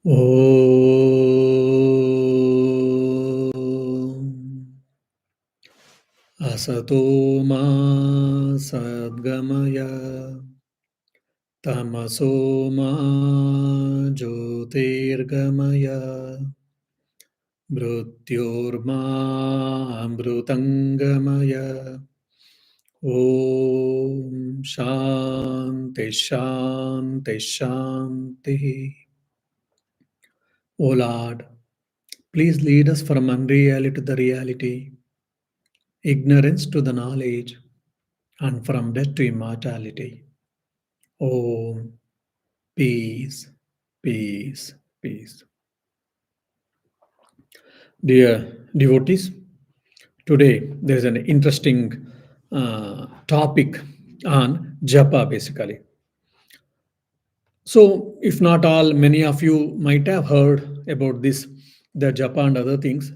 Om Asato Ma Sadgamaya Tamaso Ma Jyotirgamaya Mrityorma Amrutangamaya Om Shanti Shanti Shanti. O Lord, please lead us from unreality to the reality, ignorance to the knowledge, and from death to immortality. Om, peace, peace, peace. Dear devotees, today there is an interesting topic on Japa basically. So, if not all, many of you might have heard about this, the japa and other things.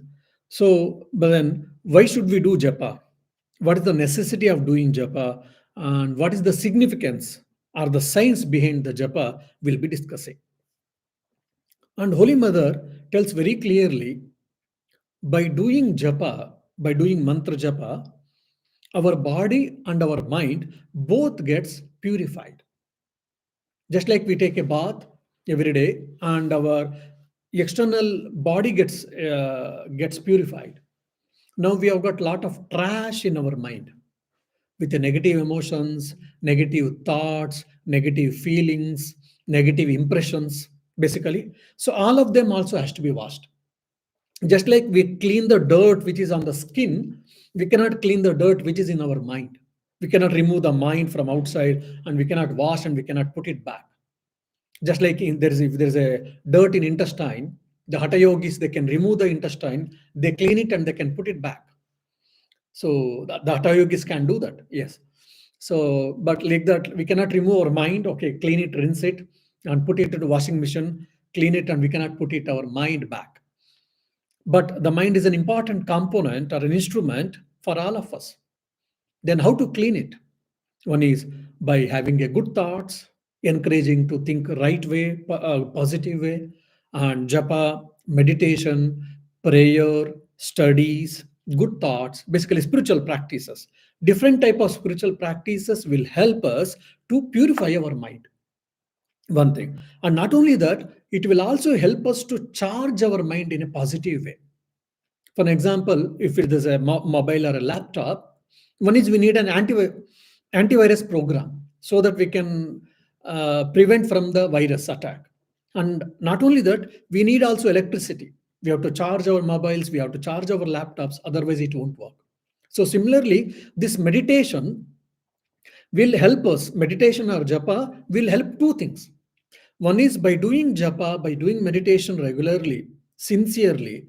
So, but then why should we do japa? What is the necessity of doing japa? And what is the significance or the science behind the japa we'll be discussing. And Holy Mother tells very clearly by doing japa, by doing mantra japa, our body and our mind both gets purified. Just like we take a bath every day and our external body gets purified. Now we have got a lot of trash in our mind with the negative emotions, negative thoughts, negative feelings, negative impressions, basically. So all of them also has to be washed. Just like we clean the dirt which is on the skin, we cannot clean the dirt which is in our mind. We cannot remove the mind from outside, and we cannot wash and we cannot put it back. Just like if there's a dirt in intestine, the hatha yogis, they can remove the intestine, they clean it and they can put it back. So the hatha yogis can do that, yes. So but like that we cannot remove our mind. Okay, clean it, rinse it, and put it into washing machine, clean it, and we cannot put it our mind back. But the mind is an important component or an instrument for all of us. Then how to clean it? One is by having a good thoughts, encouraging to think right way, positive way, and japa, meditation, prayer, studies, good thoughts, basically spiritual practices. Different type of spiritual practices will help us to purify our mind. One thing. And not only that, it will also help us to charge our mind in a positive way. For an example, if it is a mobile or a laptop, one is we need an antivirus program so that we can prevent from the virus attack. And not only that, we need also electricity. We have to charge our mobiles, we have to charge our laptops, otherwise it won't work. So similarly, this meditation will help us. Meditation or japa will help two things. One is by doing japa, by doing meditation regularly, sincerely,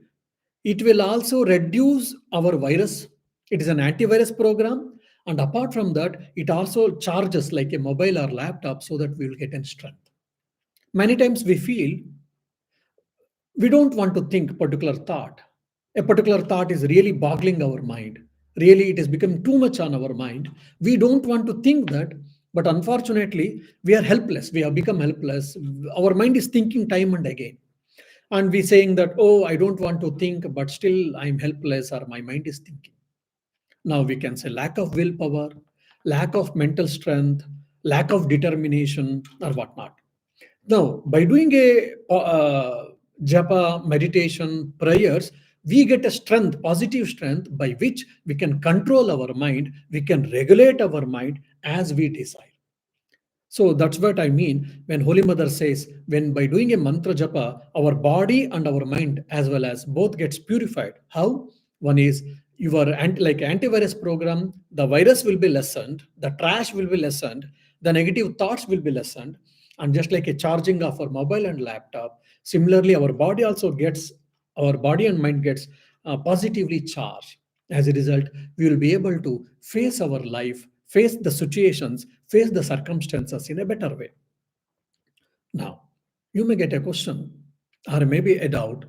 it will also reduce our virus. It is an antivirus program. And apart from that, it also charges like a mobile or laptop so that we will get in strength. Many times we feel we don't want to think particular thought. A particular thought is really boggling our mind. Really, it has become too much on our mind. We don't want to think that, but unfortunately, we are helpless. We have become helpless. Our mind is thinking time and again. And we saying that, oh, I don't want to think, but still I'm helpless or my mind is thinking. Now we can say lack of willpower, lack of mental strength, lack of determination, or whatnot. Now, by doing a japa, meditation, prayers, we get a strength, positive strength, by which we can control our mind, we can regulate our mind as we desire. So that's what I mean when Holy Mother says, when by doing a mantra japa, our body and our mind as well as both gets purified. How? One is your like antivirus program, the virus will be lessened, the trash will be lessened, the negative thoughts will be lessened, and just like a charging of our mobile and laptop, similarly our body and mind gets positively charged. As a result, we will be able to face our life, face the situations, face the circumstances in a better way. Now, you may get a question or maybe a doubt.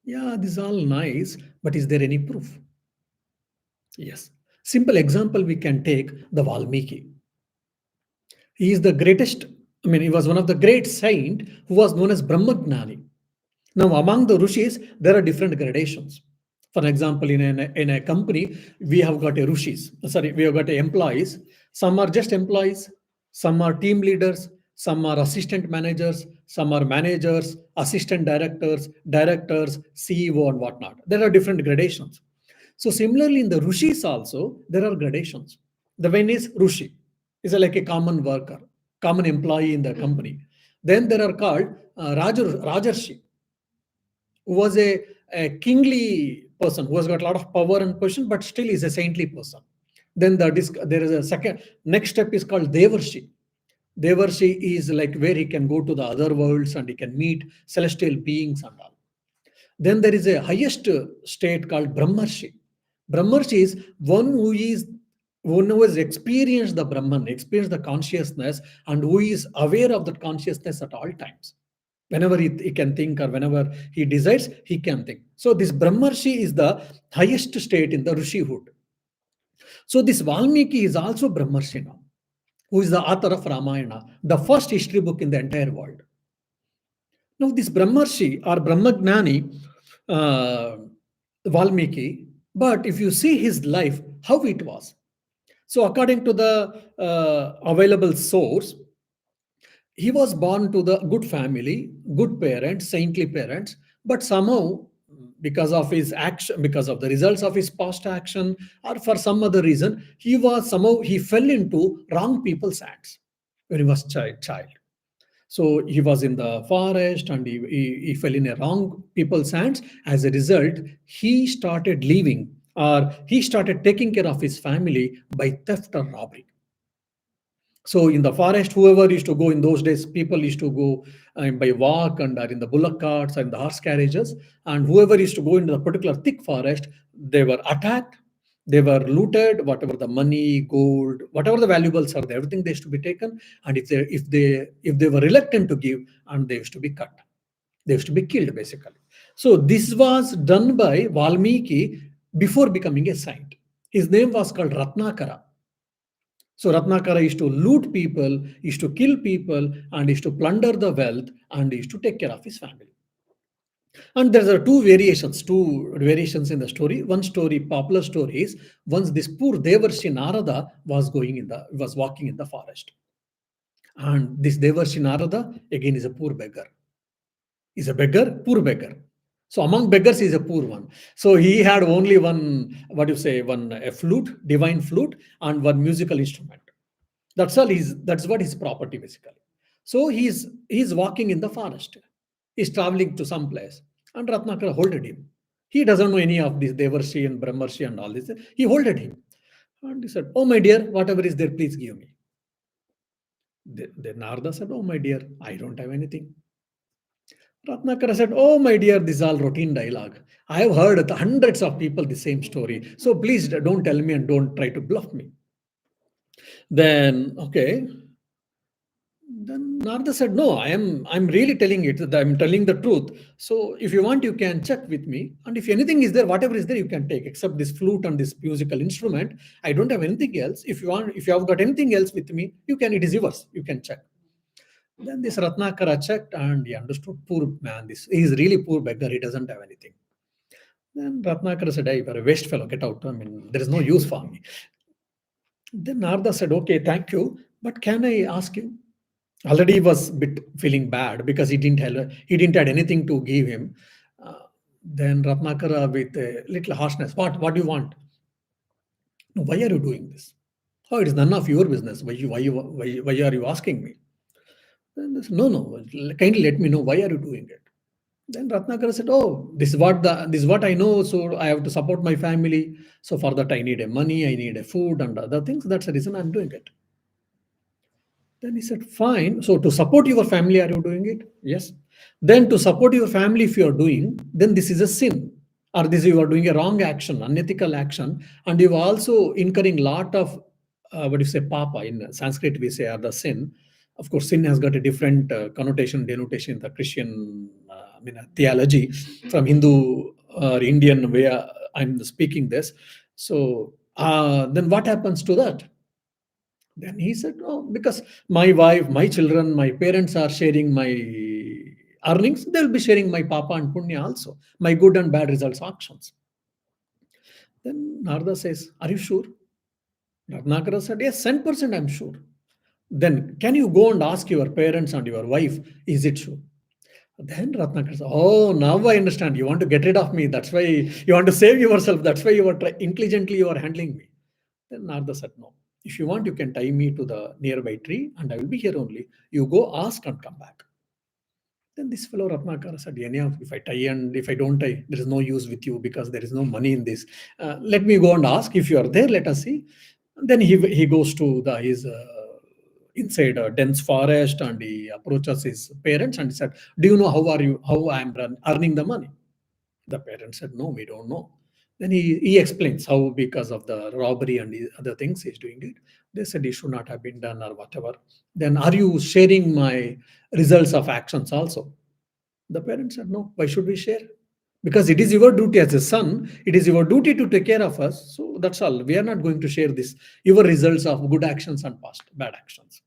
Yeah, this is all nice, but is there any proof? Yes. Simple example we can take the Valmiki. He is the greatest, I mean, he was one of the great saint who was known as Brahmagnani. Now, among the rishis, there are different gradations. For example, in a company, we have got a rishis. Sorry, we have got employees. Some are just employees, some are team leaders, some are assistant managers, some are managers, assistant directors, directors, CEO, and whatnot. There are different gradations. So, similarly, in the rishis also, there are gradations. The one is rishi, is like a common worker, common employee in the company. Then there are called Rajarshi, who was a kingly person who has got a lot of power and position, but still is a saintly person. Then there is a second next step is called Devarshi. Devarshi is like where he can go to the other worlds and he can meet celestial beings and all. Then there is a highest state called Brahmarshi. Brahmarshi is one who has experienced the Brahman, experienced the consciousness, and who is aware of that consciousness at all times. Whenever he can think or whenever he decides, he can think. So this Brahmarshi is the highest state in the Rishihood. So this Valmiki is also Brahmarshi now, who is the author of Ramayana, the first history book in the entire world. Now, this Brahmarshi or Brahmagnani, uh, Valmiki, but if you see his life, how it was. So, according to the available source, he was born to the good family, good parents, saintly parents, but somehow, because of his action, because of the results of his past action, or for some other reason, he fell into wrong people's hands when he was child. So he was in the forest and he fell in a wrong people's hands. As a result, he started leaving or he started taking care of his family by theft or robbery. So in the forest, whoever used to go in those days, people used to go by walk and are in the bullock carts and the horse carriages. And whoever used to go into the particular thick forest, they were attacked, they were looted, whatever the money, gold, whatever the valuables are there, everything they used to be taken. And if they were reluctant to give, and they used to be cut, they used to be killed basically. So this was done by Valmiki before becoming a saint. His name was called Ratnakara. So Ratnakara used to loot people, used to kill people, and used to plunder the wealth, and used to take care of his family. And there are two variations in the story. One story, popular story, is once this poor Devarshi Narada was walking in the forest, and this Devarshi Narada again is a poor beggar. Is a beggar, poor beggar. So among beggars, he's a poor one. So he had only one, what do you say, one a flute, divine flute, and one musical instrument. That's what his property basically. So he's walking in the forest. He's traveling to some place, and Ratnakara holded him. He doesn't know any of this Devarshi and Brahmarshi and all this. He holded him, and he said, "Oh my dear, whatever is there, please give me." The Narada said, "Oh my dear, I don't have anything." Ratnakara said, "Oh my dear, this is all routine dialogue. I have heard hundreds of people the same story. So please don't tell me and don't try to bluff me." Then okay, then Narada said, "No, I'm really telling it. That I'm telling the truth. So if you want, you can check with me. And if anything is there, whatever is there, you can take, except this flute and this musical instrument. I don't have anything else. If you have got anything else with me, you can, it is yours. You can check." Then this Ratnakara checked and he understood, poor man, this he is really poor beggar, he doesn't have anything. Then Ratnakara said, "Hey, you're a waste fellow, get out. I mean, there is no use for me." Then Narada said, "Okay, thank you, but can I ask you?" Already he was a bit feeling bad because he didn't had anything to give him. Uh, then Ratnakara with a little harshness, what do you want? "No, why are you doing this?" "Oh, it is none of your business. Why are you asking me?" Then they said, "No, no, kindly let me know, why are you doing it?" Then Ratnakara said, "Oh, this is what I know. So I have to support my family. So for that I need a money, I need a food and other things. That's the reason I'm doing it." Then he said, "Fine. So to support your family, are you doing it?" "Yes." "Then to support your family, if you are doing, then this is a sin, or this you are doing a wrong action, unethical action, and you are also incurring lot of what do you say, papa in Sanskrit we say, or the sin. Of course, sin has got a different connotation, denotation in the Christian, theology from Hindu or Indian way. I'm speaking this. So then what happens to that? Then he said, "Oh, because my wife, my children, my parents are sharing my earnings, they will be sharing my papa and punya also, my good and bad results actions. Then Narada says, are you sure? Ratnakara said, yes, 10% I'm sure. Then can you go and ask your parents and your wife, is it true? Then Ratnakar said, oh, now I understand. You want to get rid of me. That's why you want to save yourself. That's why you are intelligently you are handling me. Then Narada said, no. If you want, you can tie me to the nearby tree and I will be here only. You go ask and come back. Then this fellow Ratnakara said, Yanya, if I tie and if I don't tie, there is no use with you because there is no money in this. Let me go and ask. If you are there, let us see. And then he goes to his inside a dense forest and he approaches his parents and he said, do you know how I am earning the money? The parents said, no, we don't know. Then he explains how because of the robbery and the other things he's doing it. They said he should not have been done or whatever. Then are you sharing my results of actions also? The parents said, no, why should we share? Because it is your duty as a son, it is your duty to take care of us. So that's all. We are not going to share this, your results of good actions and past bad actions.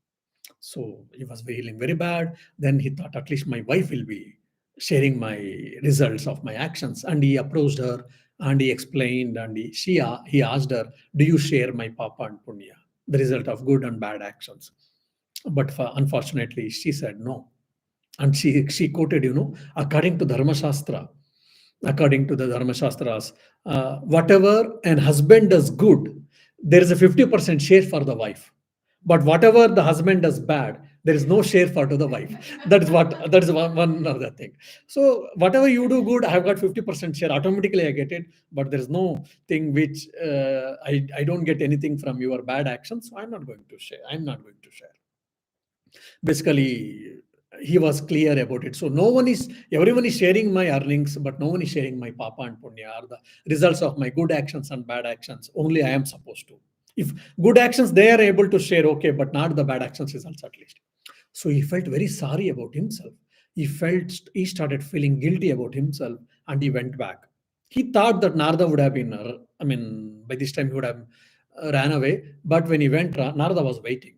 So he was feeling very bad. Then he thought, at least my wife will be sharing my results of my actions. And he approached her and he explained and he asked her, do you share my papa and punya, the result of good and bad actions? But unfortunately, she said no. And she quoted, according to Dharma Shastra, according to the Dharma Shastras, whatever an husband does good, there is a 50% share for the wife. But whatever the husband does bad, there is no share for to the wife. That is one other thing. So whatever you do good, I have got 50% share. Automatically I get it, but there is no thing which I don't get anything from your bad actions. So I'm not going to share. I'm not going to share. Basically, he was clear about it. So everyone is sharing my earnings, but no one is sharing my papa and punya or the results of my good actions and bad actions. Only I am supposed to. If good actions they are able to share, okay, but not the bad actions results at least. So he felt very sorry about himself. He started feeling guilty about himself, and he went back. He thought that Narada would have been, by this time he would have ran away. But when he went, Narada was waiting.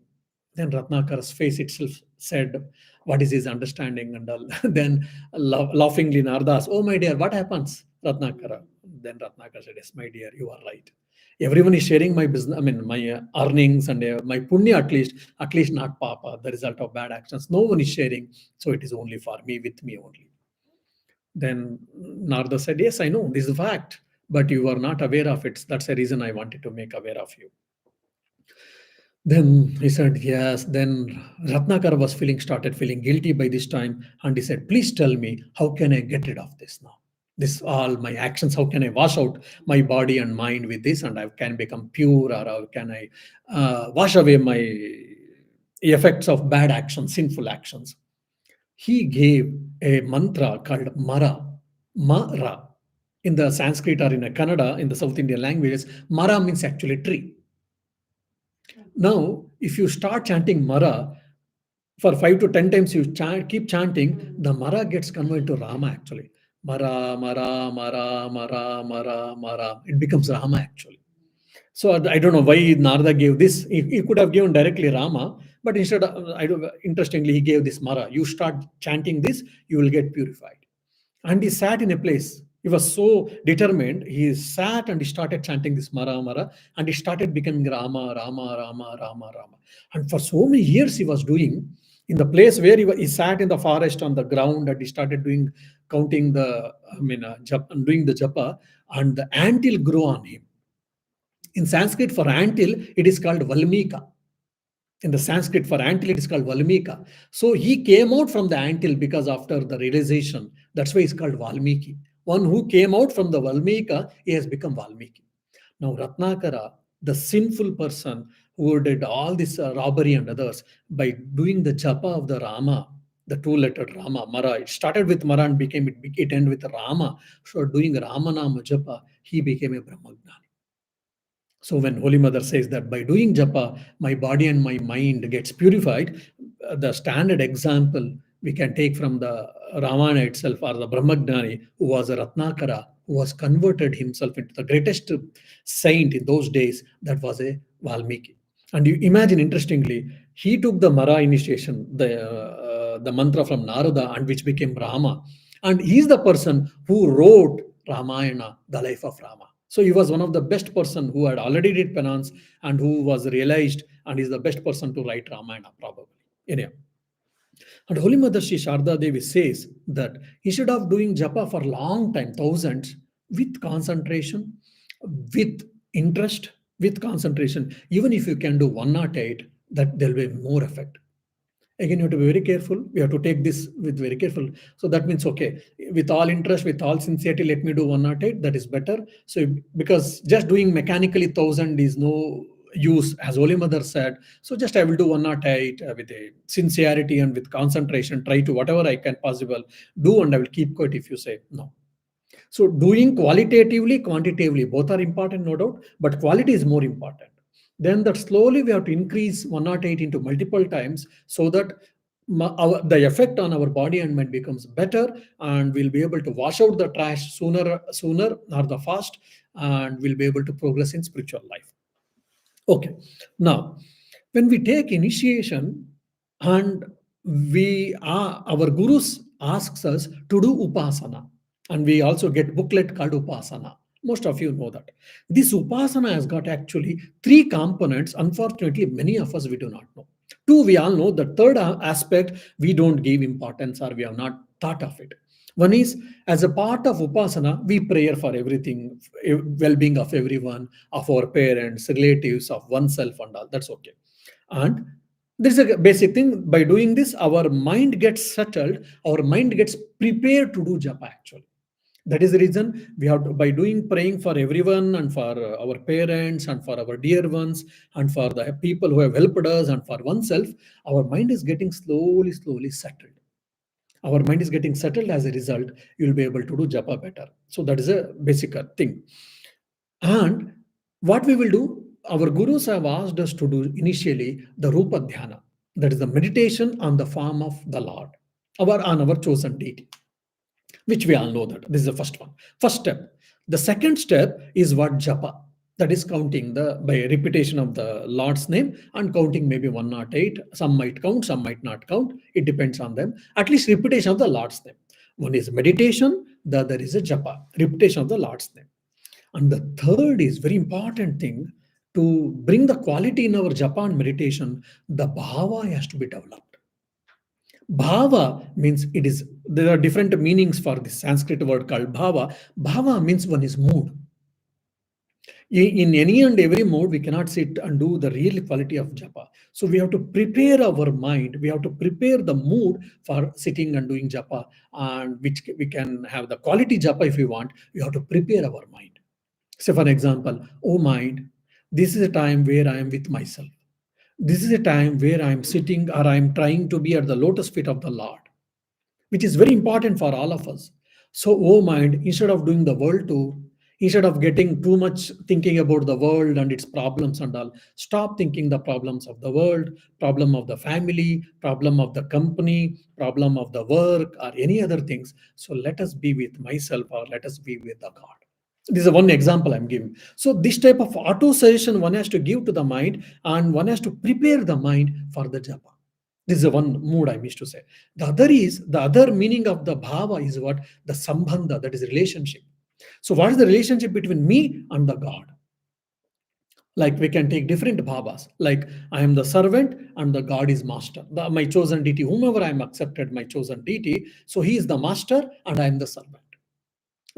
Then Ratnakara's face itself said, what is his understanding? And all. Then laughingly Narada asked, oh my dear, what happens, Ratnakara? Then Ratnakara said, yes, my dear, you are right. Everyone is sharing my business, my earnings and my punya at least not papa, the result of bad actions. No one is sharing. So it is only for me, with me only. Then Narada said, yes, I know, this is a fact, but you are not aware of it. That's the reason I wanted to make aware of you. Then he said, yes. Then Ratnakara started feeling guilty by this time. And he said, please tell me, how can I get rid of this now? This all my actions, how can I wash out my body and mind with this? And I can become pure, or how can I wash away my effects of bad actions, sinful actions? He gave a mantra called Mara. Mara. In the Sanskrit or in the Kannada, in the South Indian languages, Mara means actually tree. Now, if you start chanting Mara, for 5 to 10 times you keep chanting, the Mara gets converted to Rama actually. Mara, Mara, Mara, Mara, Mara, Mara. It becomes Rama actually. So I don't know why Narada gave this. He could have given directly Rama, but instead, interestingly, he gave this Mara. You start chanting this, you will get purified. And he sat in a place. He was so determined. He sat and he started chanting this Mara Mara, and he started becoming Rama, Rama, Rama, Rama, Rama. And for so many years he was doing, in the place where he sat in the forest on the ground, and he started counting doing the japa, and the anthill grew on him. In Sanskrit, for anthill, it is called Valmika. In the Sanskrit, for anthill, it is called Valmika. So he came out from the anthill because after the realization, that's why it's called Valmiki. One who came out from the Valmika, he has become Valmiki. Now, Ratnakara, the sinful person who did all this robbery and others, by doing the japa of the Rama, the two-lettered Rama, Mara, it started with Mara and it ended with Rama. So doing Ramanama japa, he became a Brahmagnani. So when Holy Mother says that by doing japa, my body and my mind gets purified, the standard example we can take from the Ramayana itself, or the Brahmagnani, who was a Ratnakara, who was converted himself into the greatest saint in those days, that was a Valmiki. And you imagine, interestingly, he took the Mara initiation, the mantra from Narada, and which became Rama. And he's the person who wrote Ramayana, the life of Rama. So he was one of the best person who had already did penance and who was realized, and is the best person to write Ramayana probably. Anyhow, and Holy Mother Sri Sharda Devi says that instead of doing japa for long time, thousands, with concentration, with interest, with concentration, even if you can do 108, that there will be more effect. Again, you have to be very careful. We have to take this with very careful. So that means, okay, with all interest, with all sincerity, let me do 108. That is better. So because just doing mechanically 1,000 is no use, as Holy Mother said. So just I will do 108 with a sincerity and with concentration. Try to whatever I can possible do, and I will keep quiet if you say no. So doing qualitatively, quantitatively, both are important, no doubt, but quality is more important. Then that slowly we have to increase 108 into multiple times, so that the effect on our body and mind becomes better, and we'll be able to wash out the trash sooner or the fast, and we'll be able to progress in spiritual life. Okay. Now, when we take initiation and our gurus asks us to do upasana, and we also get booklet called upasana. Most of you know that. This upasana has got actually three components. Unfortunately, many of us we do not know. Two, we all know. The third aspect we don't give importance, or we have not thought of it. One is, as a part of upasana, we pray for everything, well-being of everyone, of our parents, relatives, of oneself, and all. That's okay. And this is a basic thing. By doing this, our mind gets settled, our mind gets prepared to do japa actually. That is the reason we have to, by doing praying for everyone and for our parents and for our dear ones and for the people who have helped us and for oneself, our mind is getting slowly settled. Our mind is getting settled. As a result, you will be able to do japa better. So that is a basic thing. And what we will do, our gurus have asked us to do initially the Rupa Dhyana, that is the meditation on the form of the Lord, on our chosen deity, which we all know that. This is the first one, first step. The second step is what Japa, that is counting by repetition of the Lord's name and counting maybe 108. Some might count, some might not count. It depends on them. At least repetition of the Lord's name. One is meditation, the other is a Japa, repetition of the Lord's name. And the third is very important thing to bring the quality in our japa and meditation. The bhava has to be developed. Bhava means there are different meanings for this Sanskrit word called bhava. Bhava means one is mood. In any and every mode, we cannot sit and do the real quality of japa. So we have to prepare our mind. We have to prepare the mood for sitting and doing japa, and which we can have the quality japa if we want. We have to prepare our mind. Say, for example, oh mind, this is a time where I am with myself. This is a time where I am sitting or I am trying to be at the lotus feet of the Lord, which is very important for all of us. So, oh mind, instead of doing the world tour, instead of getting too much thinking about the world and its problems and all, stop thinking the problems of the world, problem of the family, problem of the company, problem of the work, or any other things. So, let us be with myself, or let us be with the God. This is one example I'm giving. So this type of auto suggestion one has to give to the mind, and one has to prepare the mind for the japa. This is one mood I wish to say. The other meaning of the bhava is what? The sambandha, that is relationship. So what is the relationship between me and the God? Like we can take different bhavas. Like I am the servant and the God is master. My chosen deity, whomever I am accepted, my chosen deity. So he is the master and I am the servant.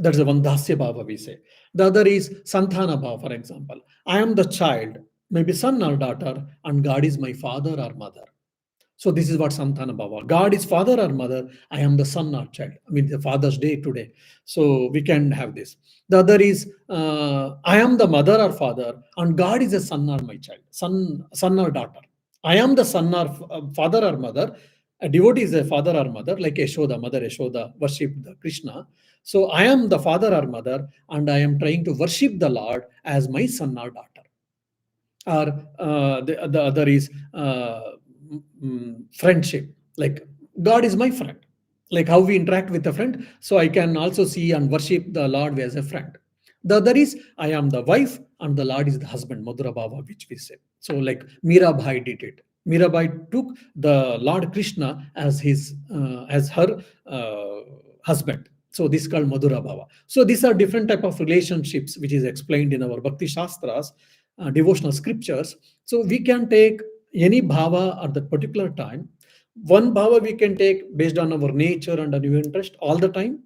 That's the one dasya bhava we say. The other is santana bhava, for example. I am the child, maybe son or daughter, and God is my father or mother. So this is what santana bhava. God is father or mother. I am the son or child. I mean, the Father's Day today. So we can have this. The other is I am the mother or father, and God is a son or my child, son or daughter. I am the son or father or mother. A devotee is a father or mother, like Yashoda, Mother Yashoda, worship the Krishna. So I am the father or mother, and I am trying to worship the Lord as my son or daughter. Or the other is friendship. Like God is my friend. Like how we interact with a friend. So I can also see and worship the Lord as a friend. The other is I am the wife and the Lord is the husband, Madhura Bhava, which we say. So like Mira Bhai did it. Mirabai took the Lord Krishna as his as her uh, husband. So this is called Madhura Bhava. So these are different type of relationships which is explained in our Bhakti Shastras, devotional scriptures. So we can take any bhava at that particular time. One bhava we can take based on our nature and our interest all the time,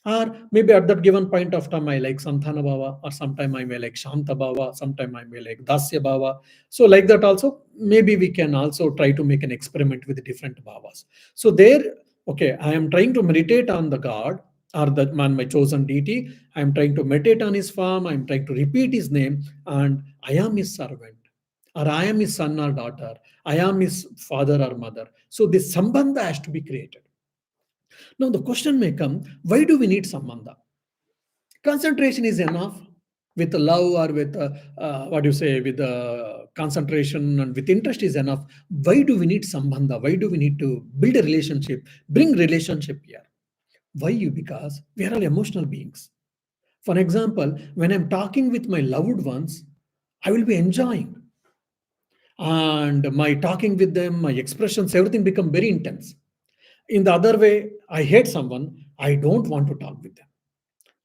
or maybe at that given point of time, I like Santana Bhava, or sometime I may like Shanta Bhava, sometime I may like Dasya Bhava. So, like that, also, maybe we can also try to make an experiment with different bhavas. So, there, okay, I am trying to meditate on the God or the man, my chosen deity. I am trying to meditate on his form. I am trying to repeat his name, and I am his servant, or I am his son or daughter. I am his father or mother. So, this sambandha has to be created. Now the question may come, why do we need sambandha? Concentration is enough. With love or with what do you say, with concentration and with interest is enough. Why do we need sambandha? Why do we need to build a relationship, bring relationship here? Why you? Because we are all emotional beings. For example, when I'm talking with my loved ones, I will be enjoying, and my talking with them, my expressions, everything become very intense. In the other way, I hate someone, I don't want to talk with them.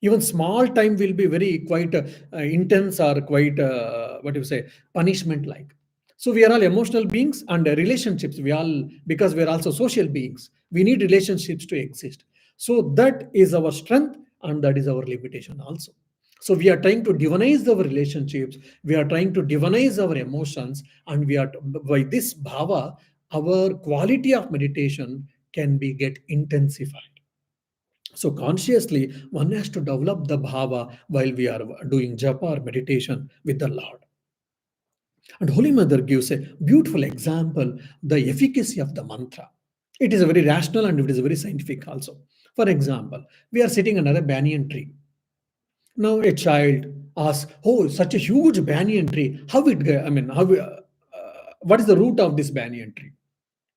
Even small time will be very quite intense, or quite what do you say, punishment like. So we are all emotional beings, and relationships, we all, because we are also social beings, we need relationships to exist. So that is our strength, and that is our limitation also. So we are trying to divinize our relationships, we are trying to divinize our emotions, and we are, by this bhava, our quality of meditation can be get intensified. So consciously, one has to develop the bhava while we are doing japa or meditation with the Lord. And Holy Mother gives a beautiful example, the efficacy of the mantra. It is a very rational and it is very scientific also. For example, we are sitting under a banyan tree. Now a child asks, "Oh, such a huge banyan tree! How it? I mean, how? What is the root of this banyan tree?"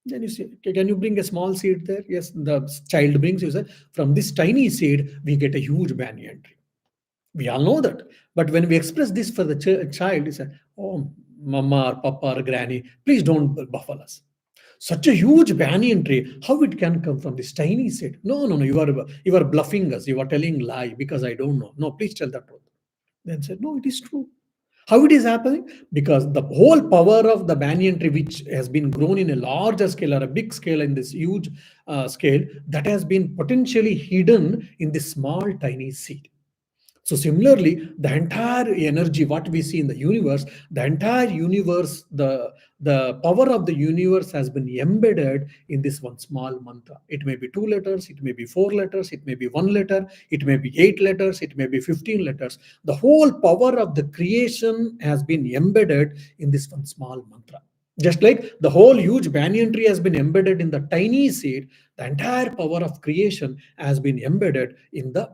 Then you say, "Okay, can you bring a small seed there?" Yes, the child brings. You say, "From this tiny seed, we get a huge banyan tree." We all know that. But when we express this for the child, you say, "Oh, mama or papa or granny, please don't buffle us. Such a huge banyan tree, how it can come from this tiny seed? No, no, no, you are bluffing us. You are telling lie because I don't know. No, please tell the truth." Then said, "No, it is true." How it is happening? Because the whole power of the banyan tree, which has been grown in a larger scale or a big scale in this huge scale, that has been potentially hidden in this small tiny seed. So similarly, the entire energy, what we see in the universe, the entire universe, the power of the universe has been embedded in this one small mantra. It may be 2 letters, it may be 4 letters, it may be 1 letter, it may be 8 letters, it may be 15 letters. The whole power of the creation has been embedded in this one small mantra. Just like the whole huge banyan tree has been embedded in the tiny seed, the entire power of creation has been embedded in the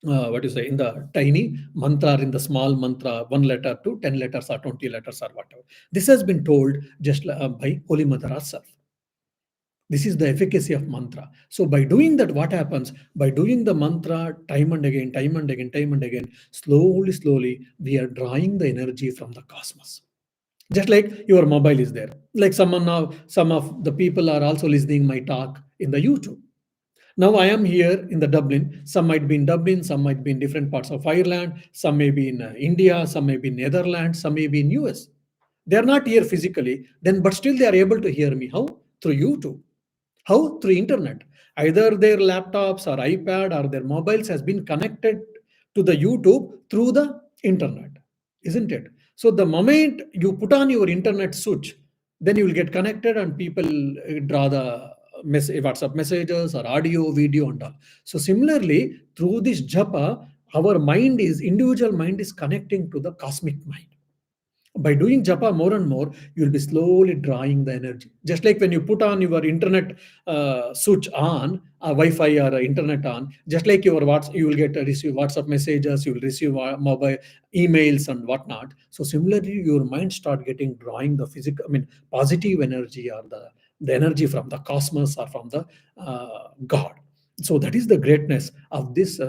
what you say, in the tiny mantra, in the small mantra, 1 letter to 10 letters or 20 letters or whatever. This has been told just by Holy Mother herself. This is the efficacy of mantra. So by doing that, what happens? By doing the mantra time and again, time and again, time and again, slowly, slowly, we are drawing the energy from the cosmos. Just like your mobile is there. Like someone now, some of the people are also listening my talk in the YouTube. Now I am here in the Dublin. Some might be in Dublin, some might be in different parts of Ireland, some may be in India, some may be in Netherlands, some may be in US. They are not here physically, then but still they are able to hear me. How? Through YouTube. How? Through internet. Either their laptops or iPad or their mobiles has been connected to the YouTube through the internet, isn't it? So the moment you put on your internet switch, then you will get connected and people draw the WhatsApp messages or audio, video, and all. So similarly, through this japa, our mind is individual mind is connecting to the cosmic mind. By doing japa more and more, you will be slowly drawing the energy. Just like when you put on your internet switch on, Wi-Fi or internet on, just like your WhatsApp, you will get receive WhatsApp messages, you will receive mobile emails and whatnot. So similarly, your mind start getting drawing the physical, I mean, positive energy or the energy from the cosmos or from the God. So that is the greatness of this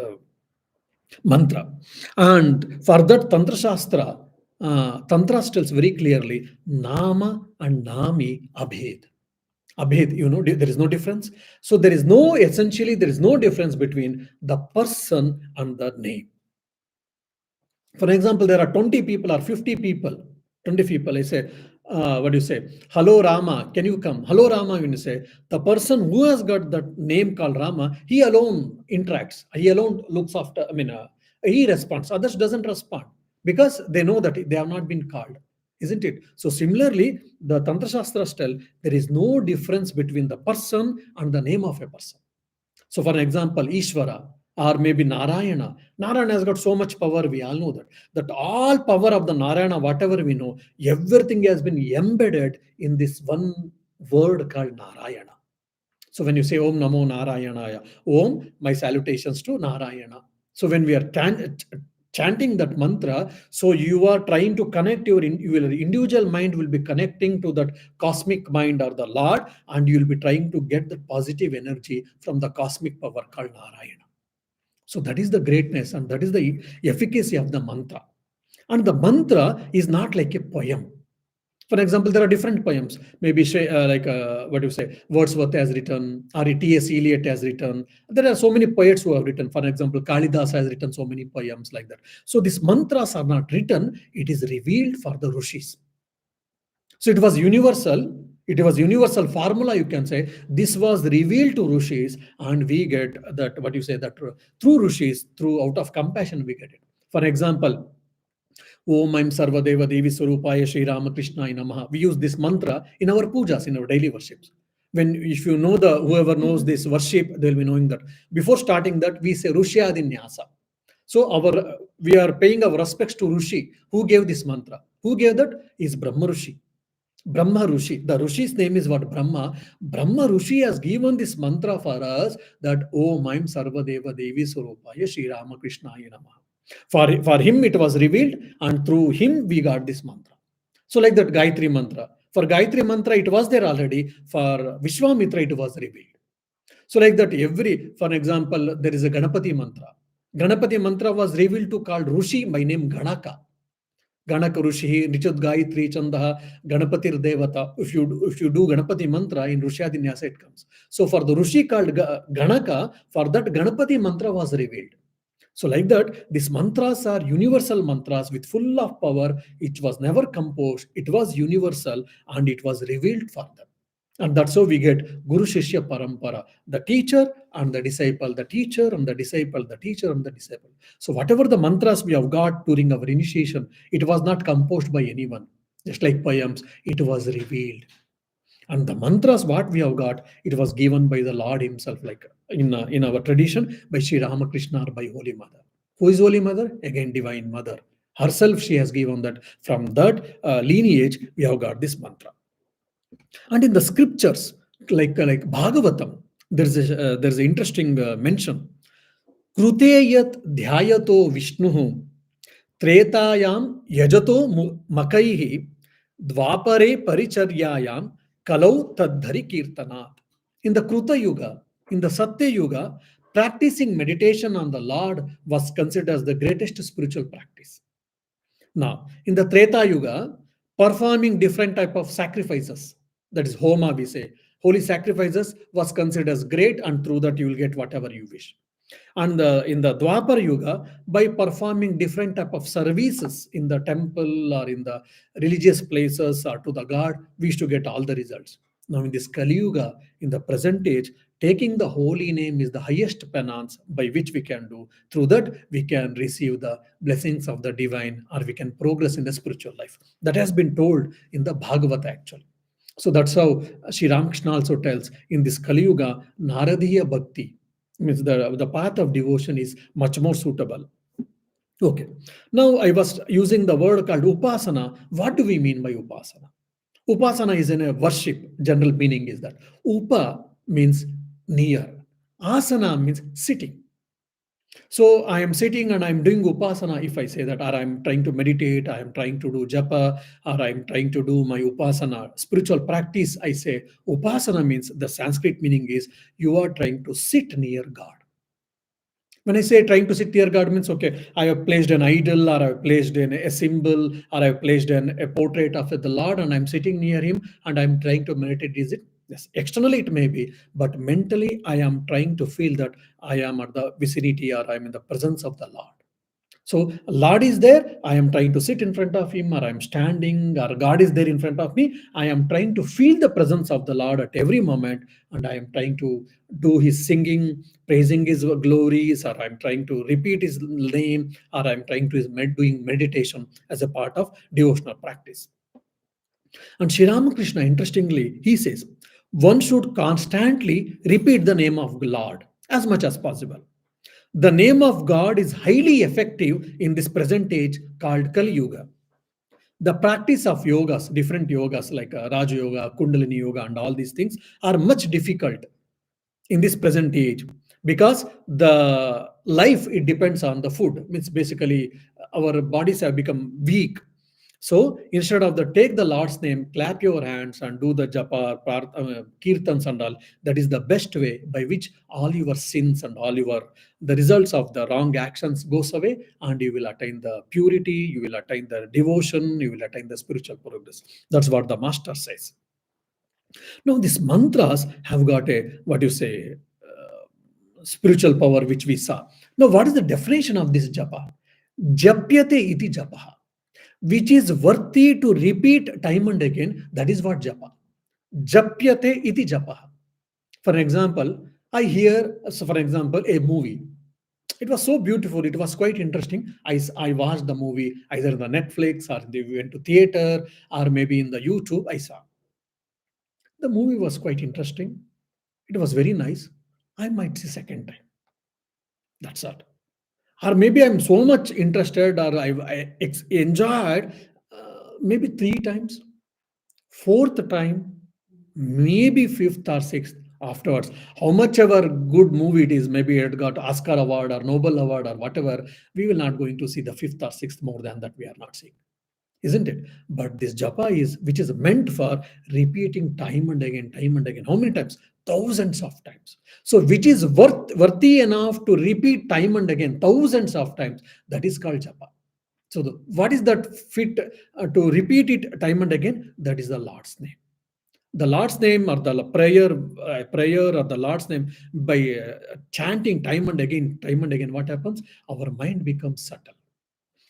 mantra. And for that Tantra Shastra, Tantra tells very clearly Nama and Nami Abhed. Abhed, there is no difference. So there is no difference between the person and the name. For example, there are 20 people or 50 people, 20 people. I say, what do you say? Hello, Rama, can you come? Hello, Rama, when you say, the person who has got that name called Rama, he alone interacts. He alone looks after, he responds. Others doesn't respond because they know that they have not been called. Isn't it? So similarly, the Tantra Shastras tell there is no difference between the person and the name of a person. So, for example, Ishvara or maybe Narayana. Narayana has got so much power, we all know that. That all power of the Narayana, whatever we know, everything has been embedded in this one word called Narayana. So, when you say Om Namo Narayanaya, Om, my salutations to Narayana. So, when we are chanting that mantra, so you are trying to connect your individual mind will be connecting to that cosmic mind or the Lord, and you will be trying to get the positive energy from the cosmic power called Narayana. So that is the greatness and that is the efficacy of the mantra. And the mantra is not like a poem. For example, there are different poems. Maybe what do you say? Wordsworth has written, or T.S. Eliot has written. There are so many poets who have written. For example, Kalidas has written so many poems like that. So these mantras are not written; it is revealed for the rishis. So it was universal. It was universal formula. You can say this was revealed to rishis, and we get that. What you say that through rishis, through out of compassion, we get it. For example, Om Aim Sarvadeva Devi Swarupaya Sri Ramakrishna Namaha. We use this mantra in our pujas, in our daily worships. If you know whoever knows this worship, they'll be knowing that. Before starting that, we say Rushyadi Nyasa. So we are paying our respects to Rushi. Who gave this mantra? Who gave that? Is Brahma Rushi. Brahma Rushi. The Rushi's name is what? Brahma. Brahma Rushi has given this mantra for us that Om Aim Sarvadeva Devi Swarupaya Sri Ramakrishna Namaha. For him it was revealed, and through him we got this mantra. So like that Gayatri mantra. For Gayatri mantra it was there already. For Vishwamitra it was revealed. So like that for example, there is a Ganapati mantra. Ganapati mantra was revealed to called Rushi by name Ganaka. Ganaka Rushi, Nichud Gayatri Chandaha, Ganapatir Devata. If you do Ganapati mantra in Rushyadinyasa it comes. So for the Rushi called Ganaka, for that Ganapati mantra was revealed. So like that, these mantras are universal mantras with full of power. It was never composed. It was universal and it was revealed for them. And that's how we get Guru Shishya Parampara, the teacher and the disciple, the teacher and the disciple, the teacher and the disciple. So whatever the mantras we have got during our initiation, it was not composed by anyone. Just like poems, it was revealed. And the mantras, what we have got, it was given by the Lord himself, like in our tradition, by Sri Ramakrishna or by Holy Mother. Who is Holy Mother? Again, Divine Mother. Herself, she has given that. From that lineage, we have got this mantra. And in the scriptures, like Bhagavatam, there's an interesting mention. Kruteyat dhyayato Vishnuhu Tretayam yajato makaihi dvapare paricharyayam kalau tadhari kirtanat. In the Kruta Yuga, in the Satya Yuga, practicing meditation on the Lord was considered as the greatest spiritual practice. Now, in the Treta Yuga, performing different type of sacrifices, that is Homa we say, holy sacrifices was considered as great, and through that you will get whatever you wish. And in the Dwapar Yuga, by performing different type of services in the temple or in the religious places or to the god, we used to get all the results. Now in this Kali Yuga, in the present age, taking the holy name is the highest penance by which we can do. Through that, we can receive the blessings of the divine, or we can progress in the spiritual life. That has been told in the Bhagavata actually. So that's how Sri Ramakrishna also tells in this Kali Yuga, Naradiya Bhakti, means the path of devotion is much more suitable. Okay. Now I was using the word called upasana. What do we mean by upasana? Upasana is in a worship. General meaning is that. Upa means near. Asana means sitting. So I am sitting and I'm doing upasana. If I say that, or I'm trying to meditate, I am trying to do japa, or I'm trying to do my upasana, spiritual practice, I say upasana means the Sanskrit meaning is you are trying to sit near God. When I say trying to sit near God means, okay, I have placed an idol, or I have placed a symbol, or I have placed a portrait of the Lord, and I'm sitting near Him and I'm trying to meditate. Is it? Yes, externally it may be, but mentally I am trying to feel that I am at the vicinity or I'm in the presence of the Lord. So Lord is there, I am trying to sit in front of Him, or I'm standing, or God is there in front of me. I am trying to feel the presence of the Lord at every moment, and I am trying to do His singing, praising His glories, or I'm trying to repeat His name, or I'm trying to doing meditation as a part of devotional practice. And Sri Ramakrishna, interestingly, he says, one should constantly repeat the name of Lord as much as possible. The name of God is highly effective in this present age called Kali Yuga. The practice of yogas, different yogas like Raja Yoga, Kundalini Yoga, and all these things are much difficult in this present age, because the life, it depends on the food. Means basically our bodies have become weak. So instead of the take the Lord's name, clap your hands and do the japa, kirtans and all. That is the best way by which all your sins and all your the results of the wrong actions goes away, and you will attain the purity, you will attain the devotion, you will attain the spiritual progress. That's what the master says. Now these mantras have got a, what you say, spiritual power which we saw. Now what is the definition of this japa? Japyate iti japa, which is worthy to repeat time and again. That is what japa. Japyate iti japa. For example, I hear, so for example, a movie. It was so beautiful. It was quite interesting. I watched the movie either in the Netflix, or they went to theater, or maybe in the YouTube. I saw the movie was quite interesting. It was very nice. I might see second time. That's all. Or maybe I'm so much interested, or I enjoyed maybe three times, fourth time, maybe fifth or sixth afterwards. How much ever good movie it is, maybe it got Oscar award or Nobel award or whatever, we will not going to see the fifth or sixth. More than that we are not seeing, isn't it? But this japa is, which is meant for repeating time and again. How many times? Thousands of times. So which is worthy enough to repeat time and again, thousands of times. That is called japa. So what is that fit to repeat it time and again? That is the Lord's name. The Lord's name, or the prayer or the Lord's name, by chanting time and again, what happens? Our mind becomes subtle.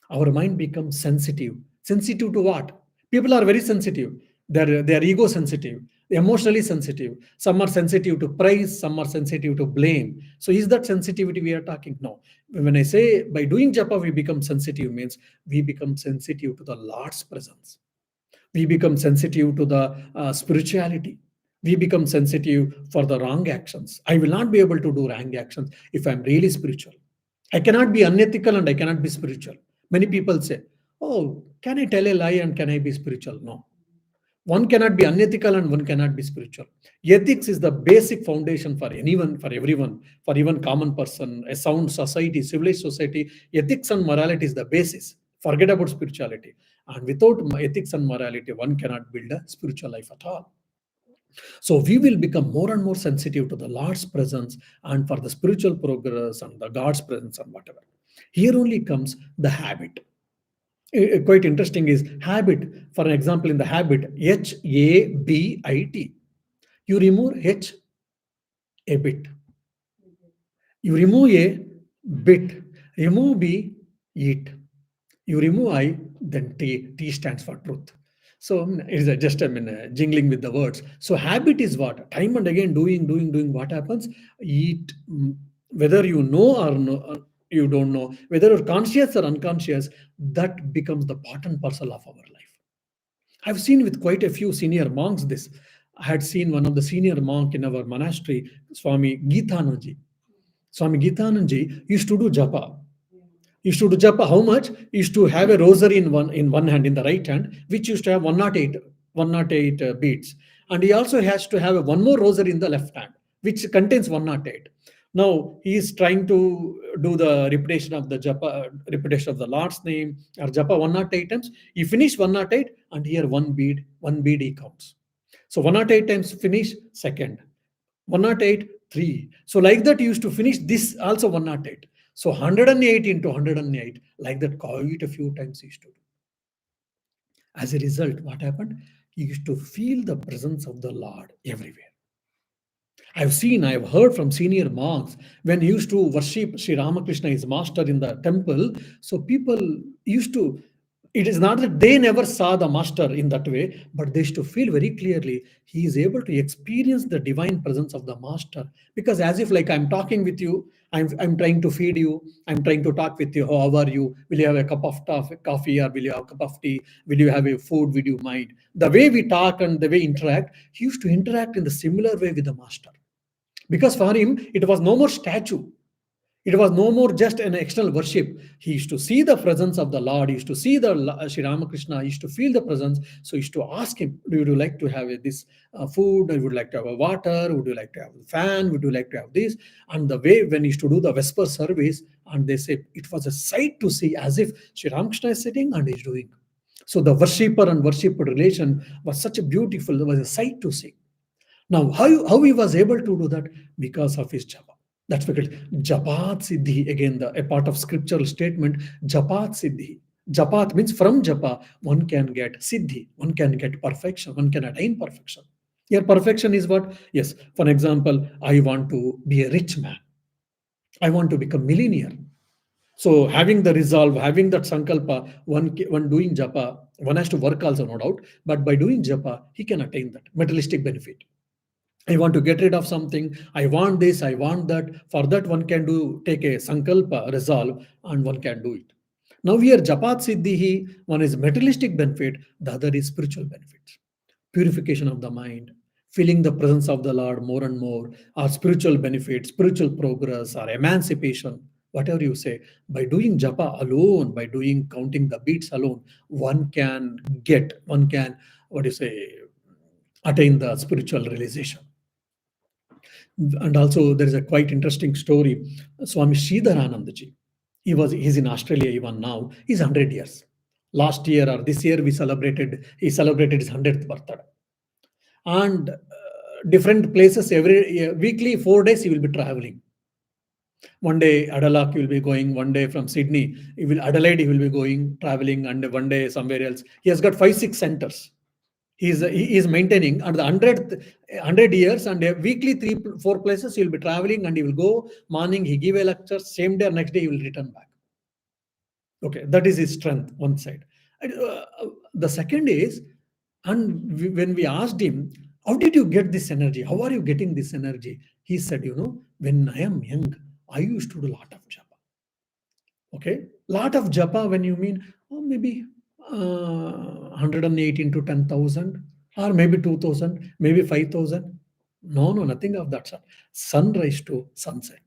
Our mind becomes sensitive. Sensitive to what? People are very sensitive. They're ego sensitive, emotionally sensitive. Some are sensitive to praise, some are sensitive to blame. So is that sensitivity we are talking? No. When I say by doing japa we become sensitive, means we become sensitive to the Lord's presence. We become sensitive to the spirituality. We become sensitive for the wrong actions. I will not be able to do wrong actions if I'm really spiritual. I cannot be unethical and I cannot be spiritual. Many people say, oh, can I tell a lie and can I be spiritual? No. One cannot be unethical and one cannot be spiritual. Ethics is the basic foundation for anyone, for everyone, for even common person, a sound society, civilized society. Ethics and morality is the basis. Forget about spirituality. And without ethics and morality, one cannot build a spiritual life at all. So we will become more and more sensitive to the Lord's presence and for the spiritual progress and the God's presence and whatever. Here only comes the habit. Quite interesting is habit. For an example, in the habit, HABIT, you remove H, a bit. You remove A, bit. Remove B, eat. You remove I, then T. T stands for truth. So it is just jingling with the words. So habit is what? Time and again doing. What happens? Eat. Whether you know or no, you don't know, whether you're conscious or unconscious, that becomes the part and parcel of our life. I've seen with quite a few senior monks this. I had seen one of the senior monk in our monastery, Swami Geethananji. Swami Geethananji used to do japa. Used to do japa. How much? Used to have a rosary in one hand, in the right hand, which used to have 108 beads, and he also has to have one more rosary in the left hand, which contains 108. Now he is trying to do the repetition of the Lord's name or japa 108 times. He finished 108, and here one bead he counts. So 108 times finish second, 108 3. So like that he used to finish this also 108. So 108 into 108, like that quite a few times he used to do. As a result, what happened? He used to feel the presence of the Lord everywhere. I've heard from senior monks when he used to worship Sri Ramakrishna, his master, in the temple. So people used to, it is not that they never saw the master in that way, but they used to feel very clearly he is able to experience the divine presence of the master. Because as if like I'm talking with you, I'm trying to feed you, I'm trying to talk with you. How are you? Will you have a cup of coffee, or will you have a cup of tea? Will you have a food? Will you mind? The way we talk and the way we interact, he used to interact in the similar way with the master. Because for him, it was no more statue. It was no more just an external worship. He used to see the presence of the Lord. He used to see the Sri Ramakrishna. He used to feel the presence. So he used to ask him, "Would you like to have this food? Or would you like to have a water? Would you like to have a fan? Would you like to have this?" And the way when he used to do the Vesper service, and they say it was a sight to see, as if Sri Ramakrishna is sitting and he's doing. So the worshipper and worshipped relation was such a beautiful, was a sight to see. Now, how he was able to do that? Because of his japa. That's because japat siddhi, again, a part of scriptural statement, japat siddhi. Japat means from japa, one can get siddhi, one can get perfection, one can attain perfection. Here, perfection is what? Yes, for example, I want to be a rich man. I want to become millionaire. So having the resolve, having that sankalpa, one doing japa, one has to work also, no doubt, but by doing japa, he can attain that materialistic benefit. I want to get rid of something. I want this. I want that. For that, one can take a sankalpa, resolve, and one can do it. Now here, japat siddhi, one is materialistic benefit, the other is spiritual benefit. Purification of the mind, feeling the presence of the Lord more and more, or spiritual benefit, spiritual progress, or emancipation, whatever you say. By doing japa alone, by doing counting the beats alone, one can, what do you say, attain the spiritual realization. And also, there is a quite interesting story. Swami Sridharanandaji, he's in Australia even now. He's 100 years. Last year or this year, he celebrated his 100th birthday. And different places every weekly, 4 days, he will be traveling. One day Adelaide he will be going, one day from Sydney, Adelaide he will be going, traveling, and one day somewhere else. He has got 5-6 centers. He is maintaining, and the 100 years, and weekly 3-4 places he will be traveling, and he will go morning, he give a lecture, same day or next day he will return back. Okay, that is his strength, one side. The second is, and when we asked him, how did you get this energy? How are you getting this energy? He said, when I am young, I used to do a lot of japa. Okay, lot of japa, when you mean, maybe 108 into 10,000, or maybe 2,000, maybe 5,000. No, nothing of that sort. Sunrise to sunset.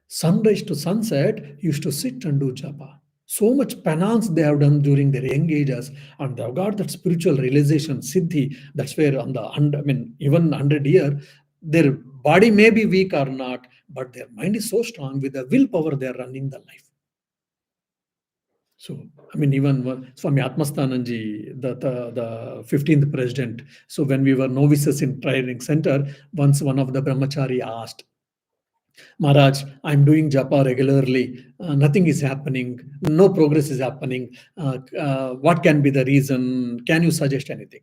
Sunrise to sunset, used to sit and do japa. So much penance they have done during their young ages, and they have got that spiritual realization, siddhi. That's where even 100 year, their body may be weak or not, but their mind is so strong, with the willpower they are running the life. So, even Swami Atmasthananji, the 15th president. So when we were novices in training center, once one of the brahmachari asked, Maharaj, I'm doing japa regularly. Nothing is happening. No progress is happening. What can be the reason? Can you suggest anything?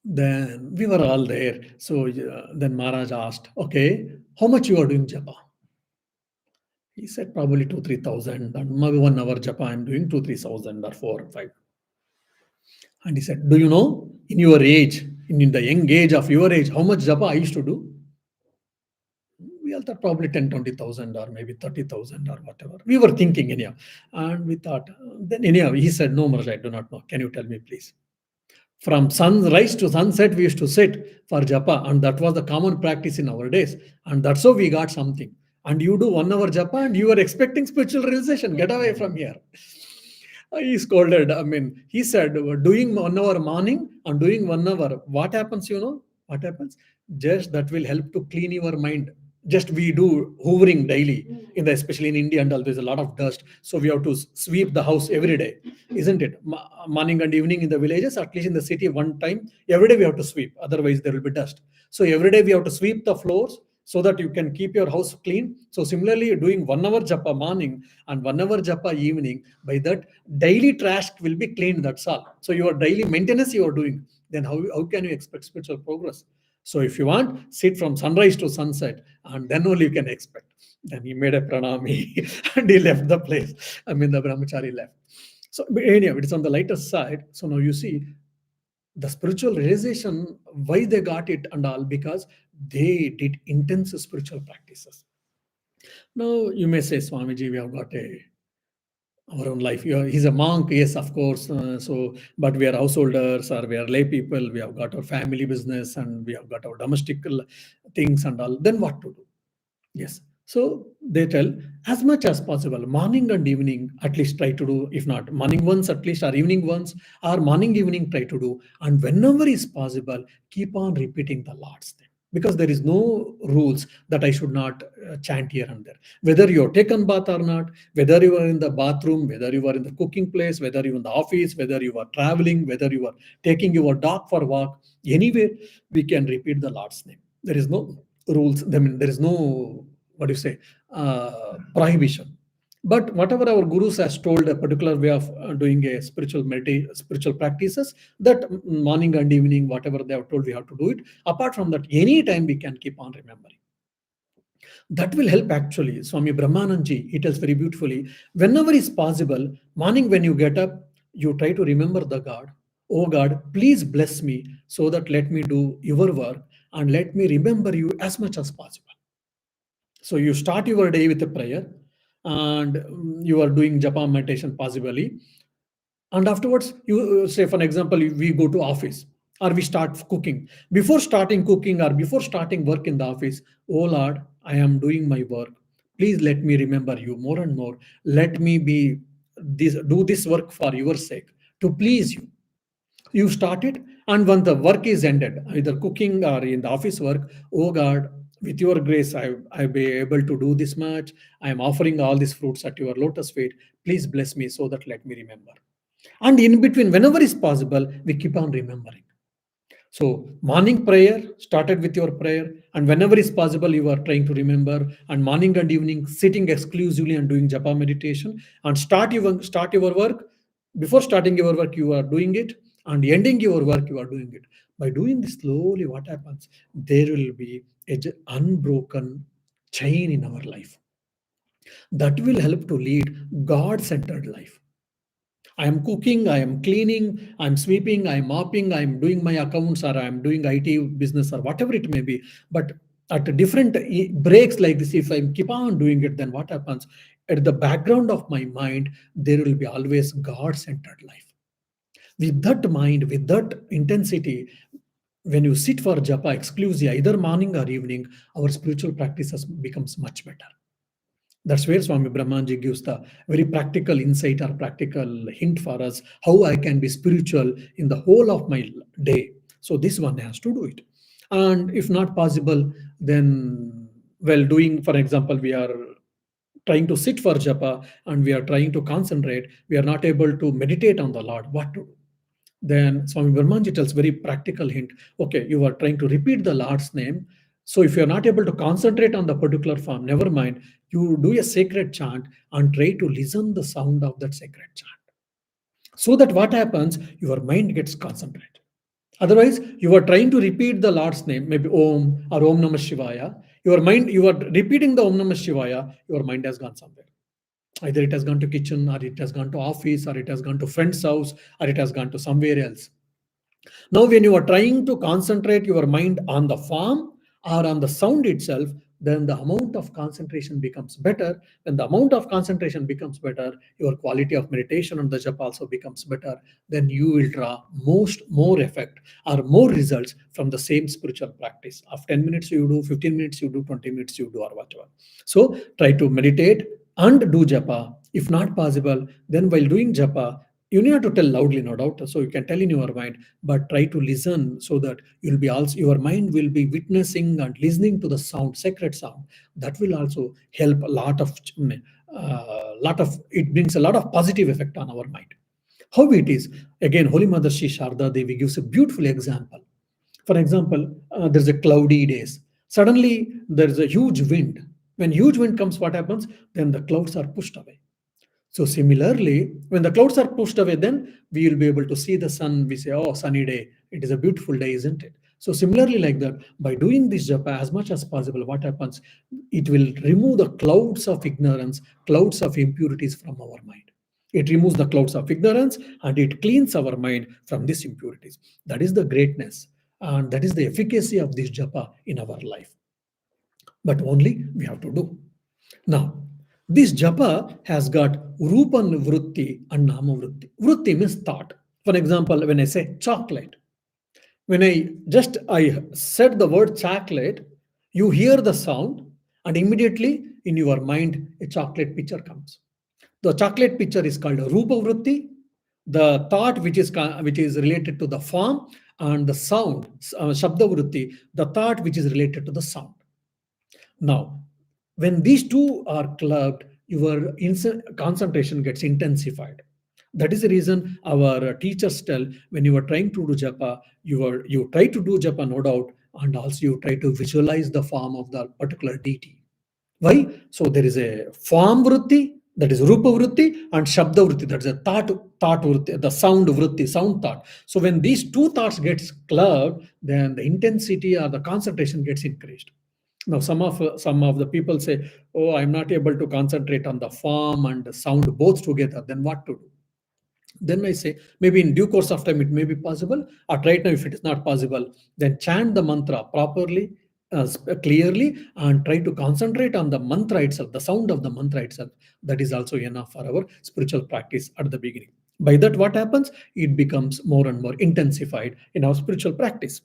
Then we were all there. So then Maharaj asked, okay, how much you are doing japa? He said probably 2,000-3,000. And maybe 1 hour japa I'm doing 2,000-3,000 or 4 or 5. And he said, do you know, in your age, in the young age of your age, how much japa I used to do? We all thought probably 10-20,000 or maybe 30,000 or whatever. We were thinking anyhow. And we thought, then anyhow, he said, no, Maharaj, I do not know. Can you tell me, please? From sunrise to sunset, we used to sit for japa, and that was the common practice in our days. And that's how we got something. And you do 1 hour japa, and you are expecting spiritual realization. Get away from here. He scolded. He said, doing 1 hour morning and doing 1 hour, what happens, What happens? Just that will help to clean your mind. Just we do hoovering daily, especially in India, and all, there's a lot of dust. So we have to sweep the house every day, isn't it? Morning and evening in the villages, at least in the city, one time, every day we have to sweep. Otherwise, there will be dust. So every day we have to sweep the floors. so that you can keep your house clean. So similarly, you're doing 1 hour japa morning and 1 hour japa evening. By that, daily trash will be cleaned. That's all. So your daily maintenance you are doing. Then how can you expect spiritual progress? So if you want, sit from sunrise to sunset, and then only you can expect. Then he made a pranami and he left the place. I mean, the brahmachari left. So, but anyhow, it's on the lighter side. So now you see the spiritual realization, why they got it and all, because they did intense spiritual practices. Now you may say, Swamiji, we have got our own life. He's a monk, yes, of course. But we are householders or we are lay people. We have got our family business and we have got our domestic things and all. Then what to do? Yes. So they tell as much as possible, morning and evening, at least try to do, if not morning once, at least, or evening once, or morning, evening, try to do. And whenever is possible, keep on repeating the Lord's name. Because there is no rules that I should not chant here and there. Whether you are taken bath or not, whether you are in the bathroom, whether you are in the cooking place, whether you are in the office, whether you are traveling, whether you are taking your dog for a walk, anywhere, we can repeat the Lord's name. There is no rules. I mean, there is no, what do you say, prohibition. But whatever our gurus has told, a particular way of doing a spiritual practices, that morning and evening, whatever they have told, we have to do it. Apart from that, any time we can keep on remembering. That will help actually. Swami Brahmananji, he tells very beautifully, whenever is possible, morning when you get up, you try to remember the God. Oh God, please bless me so that let me do your work and let me remember you as much as possible. So you start your day with a prayer and you are doing japa meditation possibly. And afterwards, you say, for example, we go to office or we start cooking. Before starting cooking or before starting work in the office, oh Lord, I am doing my work. Please let me remember you more and more. Let me do this work for your sake, to please you. You start it, and when the work is ended, either cooking or in the office work, oh God, with your grace, I be able to do this much. I am offering all these fruits at your lotus feet. Please bless me so that let me remember. And in between, whenever is possible, we keep on remembering. So, morning prayer started with your prayer, and whenever is possible, you are trying to remember. And morning and evening, sitting exclusively and doing japa meditation. And start your work. Before starting your work, you are doing it, and ending your work, you are doing it. By doing this slowly, what happens? There will be an unbroken chain in our life that will help to lead God-centered life. I am cooking, I am cleaning, I'm sweeping, I'm mopping, I'm doing my accounts, or I'm doing IT business, or whatever it may be. But at different breaks like this, if I keep on doing it, then what happens? At the background of my mind, there will be always God-centered life. With that mind, with that intensity, when you sit for japa exclusively, either morning or evening, our spiritual practices becomes much better. That's where Swami Brahmanji gives the very practical insight or practical hint for us how I can be spiritual in the whole of my day. So this one has to do it. And if not possible, then, well, doing, for example, we are trying to sit for japa and we are trying to concentrate, we are not able to meditate on the Lord, what to do? Then Swami Brahmanji tells very practical hint. Okay, you are trying to repeat the Lord's name. So if you're not able to concentrate on the particular form, never mind. You do a sacred chant and try to listen the sound of that sacred chant. So that what happens, your mind gets concentrated. Otherwise, you are trying to repeat the Lord's name, maybe Om or Om Namah Shivaya. Your mind, you are repeating the Om Namah Shivaya, your mind has gone somewhere. Either it has gone to kitchen, or it has gone to office, or it has gone to friend's house, or it has gone to somewhere else. Now, when you are trying to concentrate your mind on the form or on the sound itself, then the amount of concentration becomes better. When the amount of concentration becomes better, your quality of meditation on the japa also becomes better. Then you will draw more effect or more results from the same spiritual practice. Of 10 minutes you do, 15 minutes you do, 20 minutes you do, or whatever. So try to meditate and do japa. If not possible, then while doing japa, you need not to tell loudly, no doubt. So you can tell in your mind, but try to listen so that you'll be also, your mind will be witnessing and listening to the sound, sacred sound. That will also help a lot of it brings a lot of positive effect on our mind. How it is, again, Holy Mother Sri Sharda Devi gives a beautiful example. For example, there's a cloudy days. Suddenly there is a huge wind. When huge wind comes, what happens? Then the clouds are pushed away. So similarly, when the clouds are pushed away, then we will be able to see the sun. We say, "Oh, sunny day! It is a beautiful day, isn't it?" So similarly, like that, by doing this japa as much as possible, what happens? It will remove the clouds of ignorance, clouds of impurities from our mind. It removes the clouds of ignorance and it cleans our mind from these impurities. That is the greatness and that is the efficacy of this japa in our life. But only we have to do. Now, this japa has got rupa vritti and nama vritti. Vritti means thought. For example, when I say chocolate, when I said the word chocolate, you hear the sound, and immediately in your mind a chocolate picture comes. The chocolate picture is called rupa vritti. The thought which is related to the form, and the sound, shabda vritti, the thought which is related to the sound. Now, when these two are clubbed, your concentration gets intensified. That is the reason our teachers tell, when you are trying to do japa, you try to do japa, no doubt, and also you try to visualize the form of the particular deity. Why? So there is a form vritti, that is rupa vritti, and shabda vritti, that is a thought vritti, the sound vritti, sound thought. So when these two thoughts gets clubbed, then the intensity or the concentration gets increased. Now, some of the people say, "Oh, I'm not able to concentrate on the form and the sound both together." Then what to do? Then I say, maybe in due course of time it may be possible. Or right now, if it is not possible, then chant the mantra properly, clearly, and try to concentrate on the mantra itself, the sound of the mantra itself. That is also enough for our spiritual practice at the beginning. By that, what happens? It becomes more and more intensified in our spiritual practice.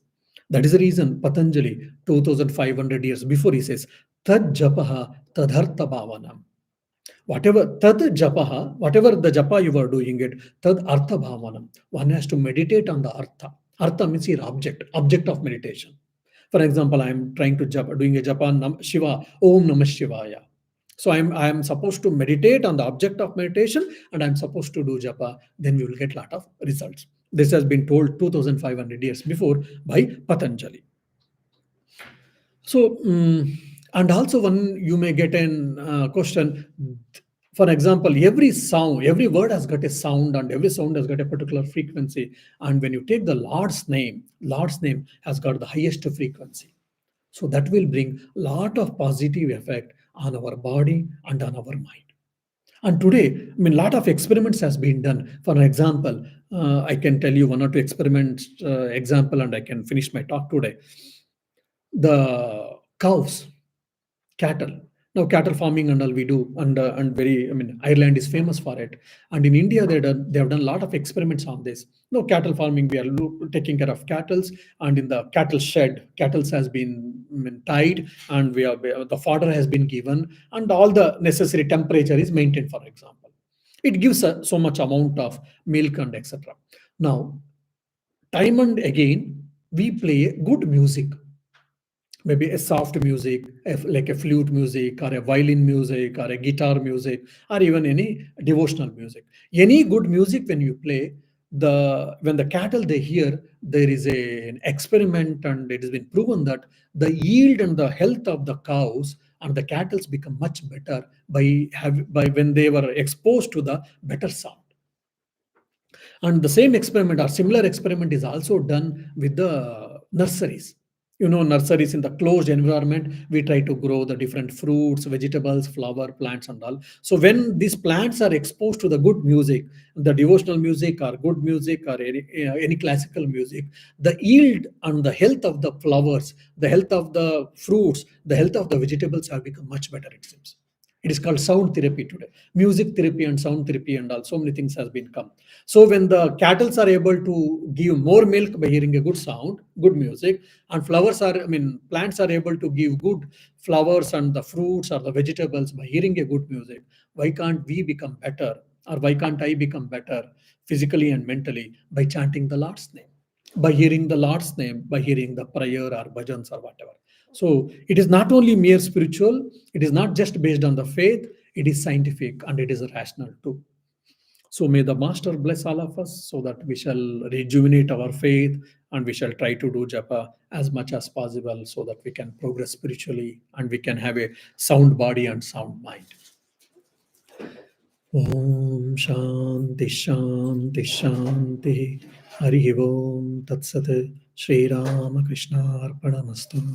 That is the reason Patanjali, 2500 years before, he says, Tad japaha tadhartha bhavanam. Whatever the japa you are doing it, tad artha bhavanam. One has to meditate on the artha. Artha means here object of meditation. For example, I am trying to japa, doing a japa Shiva, Om Namah Shivaya. So I am supposed to meditate on the object of meditation, and I'm supposed to do japa. Then we will get lot of results. This has been told 2,500 years before by Patanjali. So, and also one you may get an question. For example, every sound, every word has got a sound, and every sound has got a particular frequency. And when you take the Lord's name has got the highest frequency. So that will bring lot of positive effect on our body and on our mind. And today, I mean, lot of experiments has been done. For example, I can tell you one or two experiments example, and I can finish my talk today. The cows, cattle. Now, cattle farming and all we do, and very, I mean, Ireland is famous for it, and in India they have done a lot of experiments on this. No, cattle farming, we are taking care of cattle, and in the cattle shed, cattle has been, I mean, tied, and the fodder has been given, and all the necessary temperature is maintained. For example, it gives so much amount of milk and etc. Now, time and again, we play good music, maybe a soft music, like a flute music or a violin music or a guitar music, or even any devotional music. Any good music when you play, when the cattle they hear, there is an experiment, and it has been proven that the yield and the health of the cows and the cattle become much better by when they were exposed to the better sound. And the same experiment or similar experiment is also done with the nurseries. Nurseries in the closed environment, we try to grow the different fruits, vegetables, flower, plants, and all. So when these plants are exposed to the good music, the devotional music or good music or any classical music, the yield and the health of the flowers, the health of the fruits, the health of the vegetables have become much better, it seems. It is called sound therapy today. Music therapy and sound therapy and all, so many things has been come. So when the cattle are able to give more milk by hearing a good sound, good music, and plants are able to give good flowers and the fruits or the vegetables by hearing a good music, why can't we become better? Or why can't I become better physically and mentally by chanting the Lord's name? By hearing the Lord's name, by hearing the prayer or bhajans or whatever. So it is not only mere spiritual, it is not just based on the faith, it is scientific and it is rational too. So may the Master bless all of us so that we shall rejuvenate our faith and we shall try to do japa as much as possible so that we can progress spiritually and we can have a sound body and sound mind. Om Shanti Shanti Shanti. Hari Om Tat Sat. Shri Rama Krishna Arpanamastu.